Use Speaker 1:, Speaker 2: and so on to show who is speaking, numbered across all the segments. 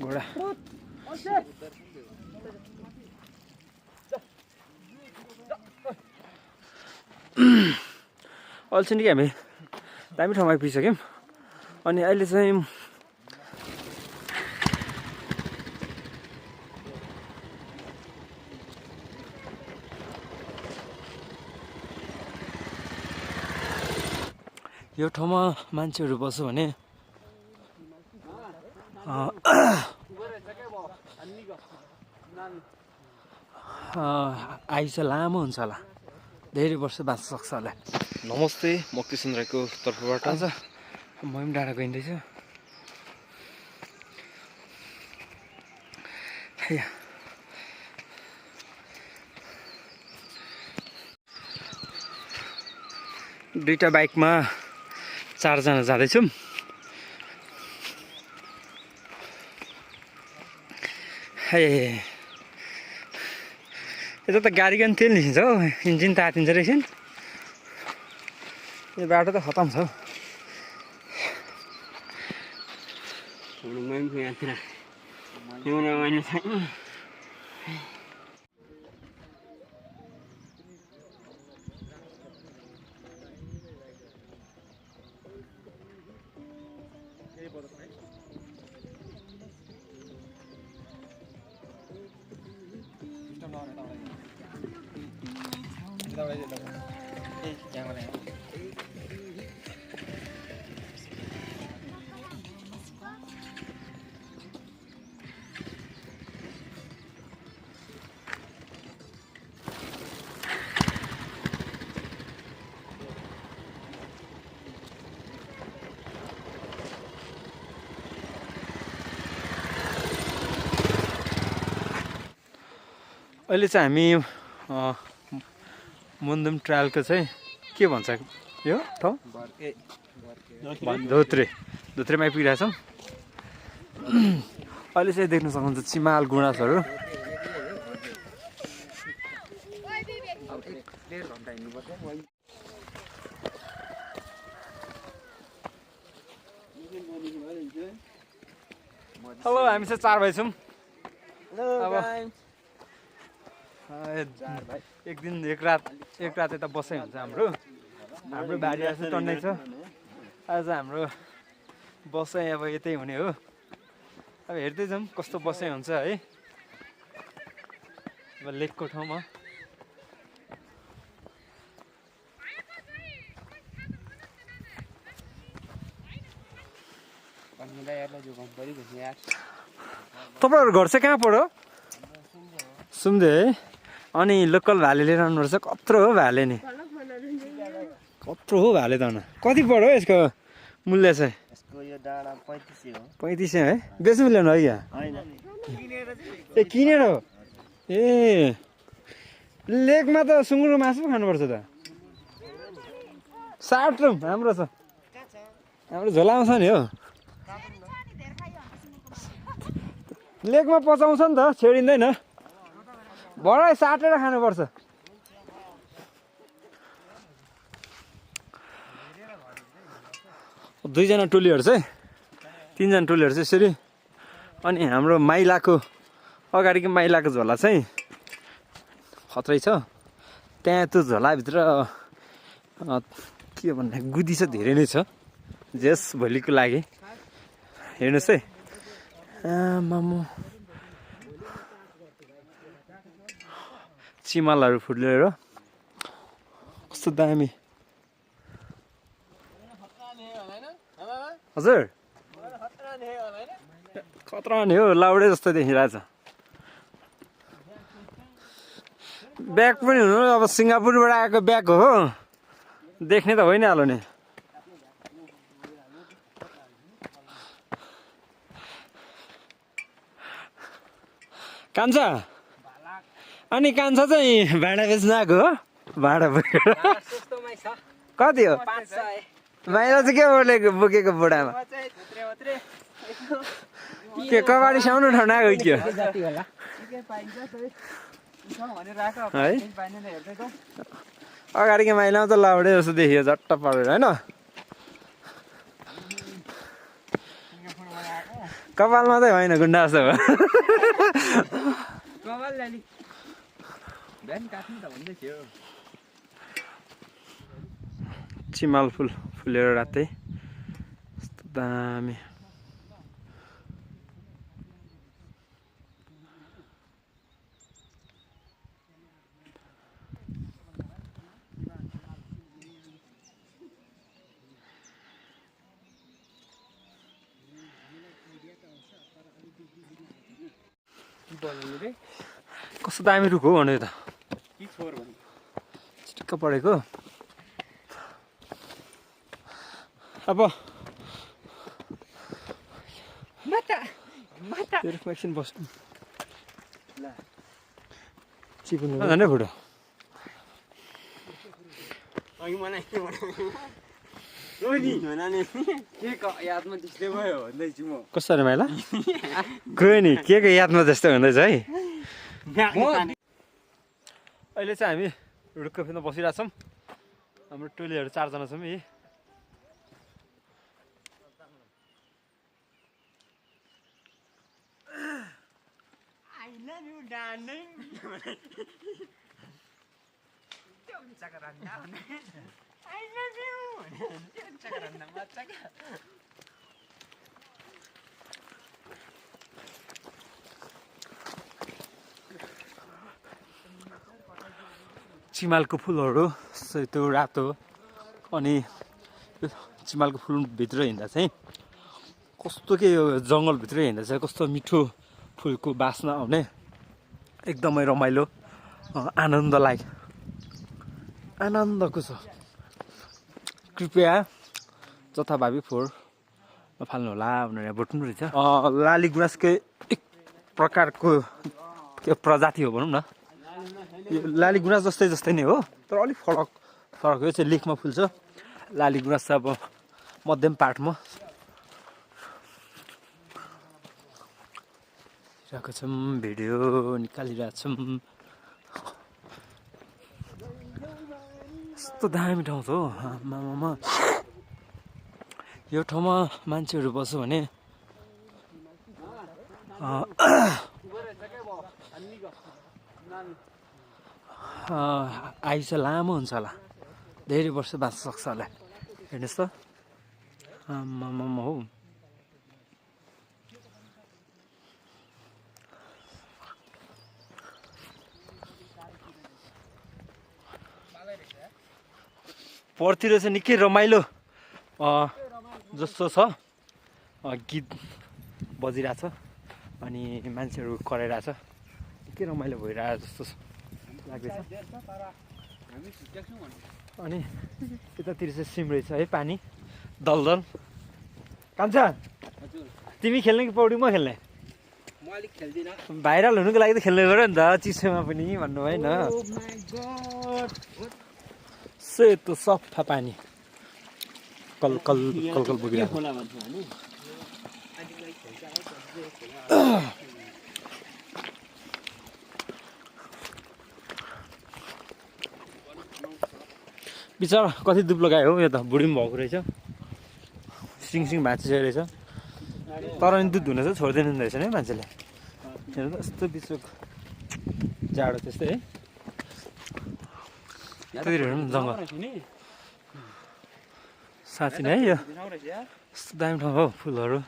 Speaker 1: घोडा अल्छी नि हामी दामी ठाउँमा आइपुगिसक्यौँ अनि अहिले चाहिँ यो ठाउँमा मान्छेहरू बस्छ भने आयु चाहिँ लामो हुन्छ होला धेरै वर्ष बाँच्न सक्छ होला नमस्ते म किशन राईको तर्फबाट आज म पनि डाँडा गइँदैछु दुईटा बाइकमा 4 जना जाँदैछौँ यता त गाडीको नि तेल निस्किन्छ हौ इन्जिन तातिन्छ रहेछ यो बाटो त खतम छ अहिले चाहिँ हामी मुन्दुम ट्रायलको चाहिँ के भन्छ यो ठाउँ धोत्रेमा आइपुगिरहेछौँ अहिले चाहिँ देख्न सक्नुहुन्छ चिमाल गुँडासहरू हेलो हामी चाहिँ 4 भाइ छौँ एक दिन एक रात यता बसाइ हुन्छ हाम्रो बारी आज टन्नै छ आज हाम्रो बसाइ अब यतै हुने हो अब हेर्दै जाउँ कस्तो बसाइ हुन्छ है अब लेकको ठाउँमा तपाईँहरू घर चाहिँ कहाँ पर्यो सुम्दे है अनि लोकल भाले लिएर आउनुपर्छ कत्रो हो भाले नि कत्रो हो भाले त कति पर्यो यसको मूल्य चाहिँ
Speaker 2: यसको यो डाँडा 3500 हो
Speaker 1: 3500 है बेच्नु ल्याउनु है यहाँ ए किनेर हो ए लेकमा त सुँगुरको मासु पो खानुपर्छ त 60 रुम हाम्रो छ हाम्रो झोलामा छ नि हो लेकमा पचाउँछ नि त छेडिँदैन बडा साटेर खानुपर्छ दुईजना टोलीहरू चाहिँ 3 जना टोलीहरू चाहिँ यसरी अनि हाम्रो माइलाको अगाडिको माइलाको झोला चाहिँ खत्रै छ त्यहाँ त्यो झोलाभित्र के भन्ने गुदी चाहिँ धेरै नै छ जेस भोलिको लागि हेर्नुहोस् है मामु चिमालहरू फुलेर कस्तो दामी हजुर खतरा नि हो लाउडे जस्तो देखिरहेछ ब्याग पनि हुनु अब सिङ्गापुरबाट आएको ब्याग हो देख्ने त भइनहाल्यो नि कान्छा अनि कान्छा चाहिँ भाँडा बेच्न आएको हो भाँडा कति हो माइला चाहिँ के बोकेको बुढामा के कबाडी साउनु ठाउँ आएको के है अगाडिको माइलामा त लाउडे जस्तो देखियो झट्ट परेर होइन कपाल मात्रै होइन गुन्डा जस्तो भयो चिमाल फुल फुलेर रातै यस्तो दामी कस्तो दामी रुख हो भने त चिटक्क परेको अब एकछिन बस्नु चिप्नु झन्डै फुट्यो कसरी माइला गयो नि के को यादमा जस्तो हुँदैछ है अहिले चाहिँ हामी रुख कफेमा बसिरहेको छौँ हाम्रो टोलीहरू 4 जना छौँ है चिमालको फुलहरू सेतो रातो अनि चिमालको फुलभित्र हिँड्दा चाहिँ कस्तो के यो जङ्गलभित्र हिँड्दा चाहिँ कस्तो मिठो फुलको बास्ना आउने एकदमै रमाइलो आनन्दको छ कृपया जथाभावी फोहोर नफाल्नु होला भनेर बोट्नु रहेछ लाली गुराँसकै एक प्रकारको त्यो प्रजाति हो भनौँ न यो लाली गुराँस जस्तै नै हो तर अलिक फरक हो चाहिँ लेखमा फुल्छ लाली गुराँस चाहिँ अब मध्यम पाठमा राखेको छौँ भिडियो निकालिरहेको छौँ यस्तो दामी ठाउँ छ हो आमामा यो ठाउँमा मान्छेहरू बस्यो भने आयु चाहिँ लामो हुन्छ होला धेरै वर्ष बाँच्न सक्छ होला हेर्नुहोस् त आमामा हो पर्तिर चाहिँ निकै रमाइलो जस्तो छ गीत बजिरहेछ अनि मान्छेहरू कराइरहेछ निकै रमाइलो भइरहेको जस्तो लाग्दैछ अनि यतातिर चाहिँ सिमरै छ है पानी दलदल कान्छा तिमी खेल्ने कि पौडी म खेल्ने भाइरल हुनुको लागि त खेल्नु पऱ्यो नि त चिसोमा पनि भन्नु होइन सेतो सफा पानी कल बोकिरहेको बिचरा कति दुप लगायो हो यो त बुढी पनि भएको रहेछ सिङ भाँचिसकेको रहेछ तर नि दुध धुन चाहिँ छोड्दैन रहेछ नि मान्छेले हेर्नु त यस्तो बिचको जाडो त्यस्तै है त्यतिर हेर्नु जङ्गल साँच्ची नै है यो यस्तो दामी ठाउँ हो फुलहरू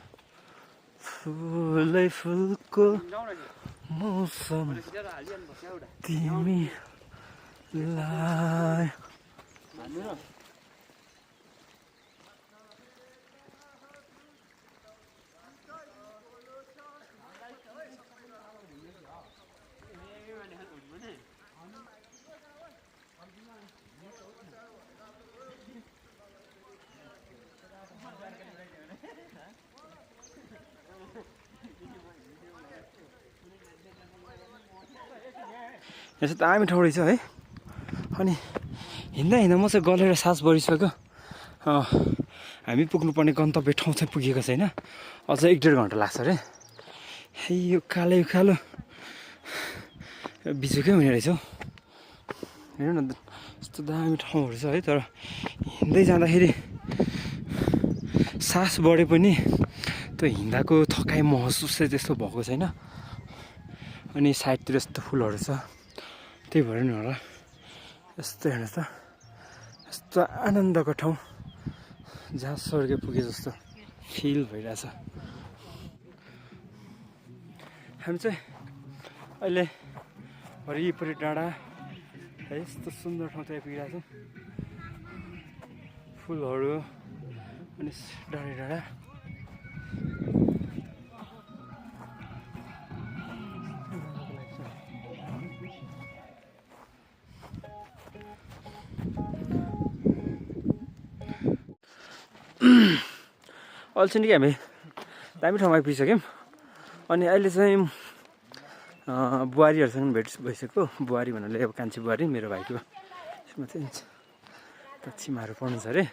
Speaker 1: फुलै फुलको मौसम तिमीलाई यसो दामी ठाउँ रहेछ है अनि हिँड्दा म चाहिँ गलेर सास बढिसक्यो हामी पुग्नुपर्ने गन्तव्य ठाउँ चाहिँ पुगेको छैन अझ 1-1.5 घन्टा लाग्छ अरे यो कालो बिचुकै हुने रहेछ हौ हेर्नु न यस्तो दामी ठाउँहरू छ है तर हिँड्दै जाँदाखेरि सास बढे पनि त्यो हिँड्दाको थकाइ महसुस चाहिँ त्यस्तो भएको छैन। अनि साइडतिर यस्तो फुलहरू छ, त्यही भएर नि होला यस्तो हेर्नुहोस् त, यस्तो आनन्दको ठाउँ जहाँ स्वर्ग पुगे जस्तो फिल भइरहेछ। हामी चाहिँ अहिले वरिपरि डाँडा है यस्तो सुन्दर ठाउँ चाहिँ पुगिरहेको छौँ। फुलहरू अनि डाँडा डाँडा अल्छी नि हामी दामी ठाउँमा आइपुगिसक्यौँ। अनि अहिले चाहिँ बुहारीहरूसँग भेट भइसक्यो। बुहारी भन्नाले अब कान्छी बुहारी मेरो भाइको यसमा चाहिँ चिमाहरू पर्नु छ अरे।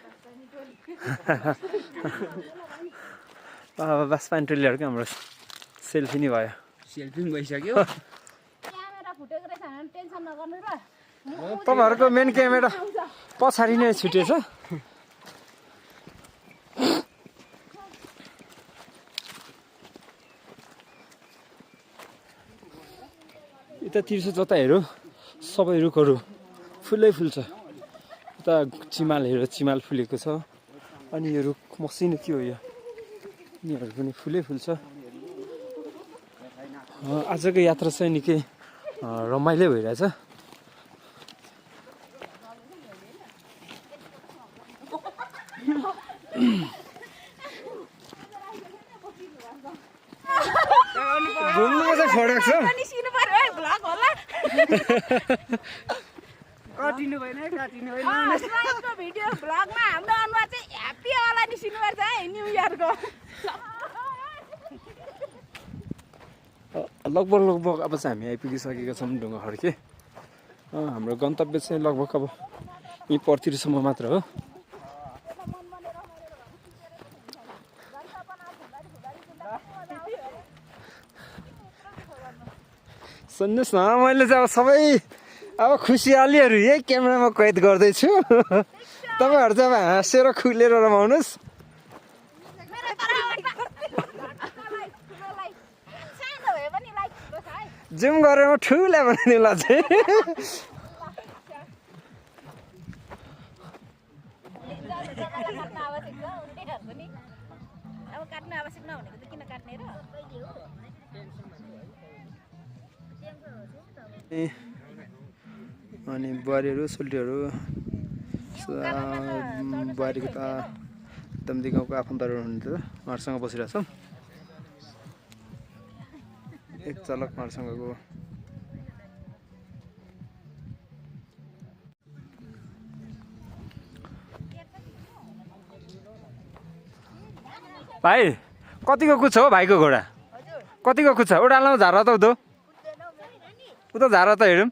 Speaker 1: बस पानी टोलीहरूको हाम्रो सेल्फी नै भयो।
Speaker 2: सेल्फी पनि भइसक्यो।
Speaker 1: तपाईँहरूको मेन क्यामेरा पछाडि नै छुटेछ। यतातिर चाहिँ जता हेऱ्यो सबै रुखहरू फुलै फुल छ। उता चिमाल फुलेको छ। अनि यो रुख मसिनो के हो यो, यिनीहरू पनि फुलै फुल छ। आजको यात्रा चाहिँ निकै रमाइलो भइरहेछ। घुम्नुको चाहिँ फरक छ।
Speaker 3: काटिनु भएन भिडियो भ्लगमा हाम्रो अनुहार चाहिँ ह्याप्पी वाला निस्किनु पर्छ है न्यू इयरको।
Speaker 1: लगभग अब चाहिँ हामी आइपुगिसकेका छौँ ढुङ्गा खड्के। हाम्रो गन्तव्य चाहिँ लगभग अब यहीँ पर्तिरसम्म मात्र हो। सुन्नुहोस् न, मैले चाहिँ अब सबै अब खुसियालीहरू यही क्यामेरामा कैद गर्दैछु। तपाईँहरू चाहिँ अब हाँसेर खुलेर रमाउनुहोस्। जुम गरेर ठुला बनाउनेला चाहिँ अनि बुहारीहरू सोल्टीहरू बुहारीको त दम्दी गाउँको आफन्तहरू हुनुहुन्थ्यो, उहाँहरूसँग बसिरहेको छौँ। एक झलक उहाँहरूसँगको भाइ कतिको कुद्छ हो भाइको घोडा? कतिको कुद्छ? उडाल्नु झार त उता उता झार त हेरौँ।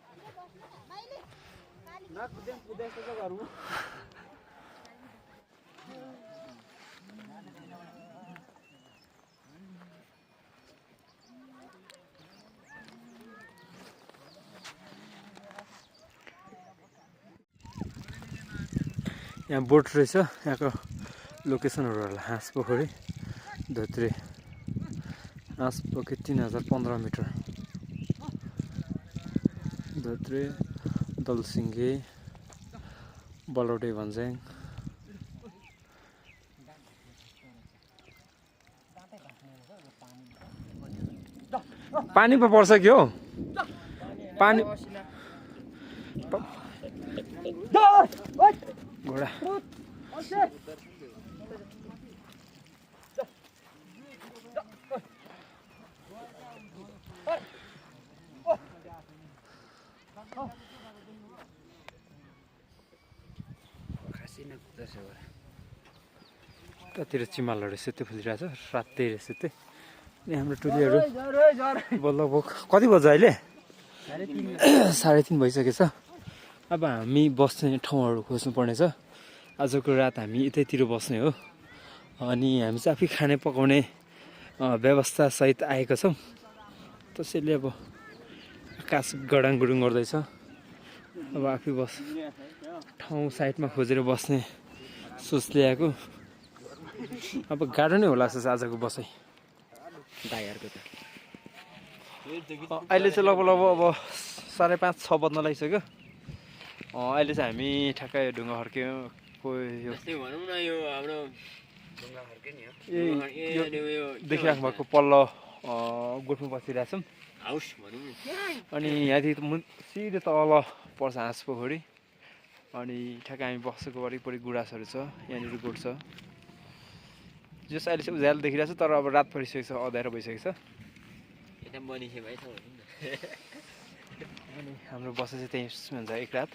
Speaker 1: यहाँ बोट रहेछ। यहाँको लोकेसनहरू होला हाँस पोखरी धोत्रे, हाँस पोखरी 3015 मिटर, धोत्रे दलसिङ्गे बलौटे भन्ज्याङ। पानी पो पर्छ कि हो पानी घोडा कतिर चिमालहरू सेतो फुलिरहेछ, रातै सेतै। अनि हाम्रो टोलीहरू लगभग कति बज्यो अहिले? 3:30 भइसकेछ। अब हामी बस्ने ठाउँहरू खोज्नु पर्नेछ। आजको रात हामी यतैतिर बस्ने हो। अनि हामी चाहिँ आफै खाने पकाउने व्यवस्थासहित आएका छौँ। त्यसैले अब आकाश गडाङ गुडुङ गर्दैछ। अब आफै ठाउँ साइडमा खोजेर बस्ने सोच ल्याएको। अब गाह्रो नै होला जस्तो आजको बसाइ।
Speaker 2: दाइहरुको त
Speaker 1: अहिले चाहिँ लगभग अब 5:30-6 बज्न लागिसक्यो अहिले चाहिँ हामी ठ्याक्कै ढुङ्गा फर्क्यौँ यो
Speaker 2: त्यस्तै भनौँ न यो हाम्रो ढुङ्गा फर्के नि हो
Speaker 1: यो देखिराख्नु भएको पल्लो गोठमा बसिरहेछौँ
Speaker 2: हाउस भनौँ न
Speaker 1: अनि यहाँदेखि सिधै तल पर्छ हाँस पोखरी अनि ठ्याक्कै हामी बसेको वरिपरि गुराँसहरू छ यहाँनिर गोठ छ जस अहिले चाहिँ उज्यालो देखिरहेको छ तर अब रात परिसकेको छ अँध्यारो भइसकेको छ
Speaker 2: यता बनिसे भाइ छ भनौँ न
Speaker 1: अनि हाम्रो बसे चाहिँ त्यहीँ हुन्छ एक रात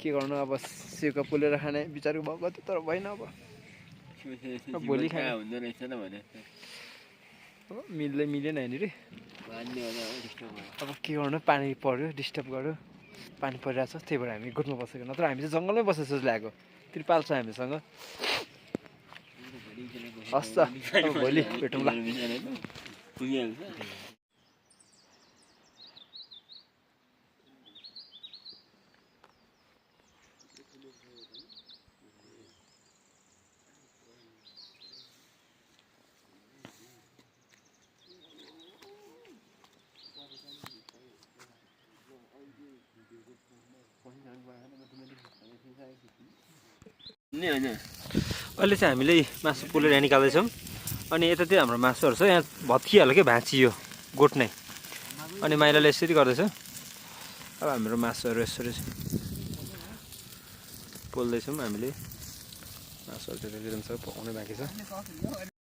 Speaker 1: के गर्नु अब सेउका पोलेर खाने विचार भएको थियो तर भएन अब भोलि खाने
Speaker 2: हुँदो रहेछ त भने
Speaker 1: मिलेन यहाँनिर
Speaker 2: मान्ने होला हो डिस्टर्ब भयो
Speaker 1: अब के गर्नु पानी पर्यो डिस्टर्ब गर्यो पानी परिरहेको छ त्यही भएर हामी गोठमा बसेको नत्र हामी चाहिँ जङ्गलमै बसेको जस्तो लागेको त्रिपाल छ हामीसँग हस् त अब भोलि भेटौँला
Speaker 2: पुगिहाल्छ
Speaker 1: अहिले चाहिँ हामीले मासु पोलेर यहाँ निकाल्दैछौँ अनि यतातिर हाम्रो मासुहरू छ यहाँ भत्किहाल्यो क्या भाँचियो गोठ नै अनि माइलाले यसरी गर्दैछ अब हाम्रो मासुहरू यसरी पोल्दैछौँ हामीले मासुहरू त्यतातिर छ पकाउनै बाँकी छ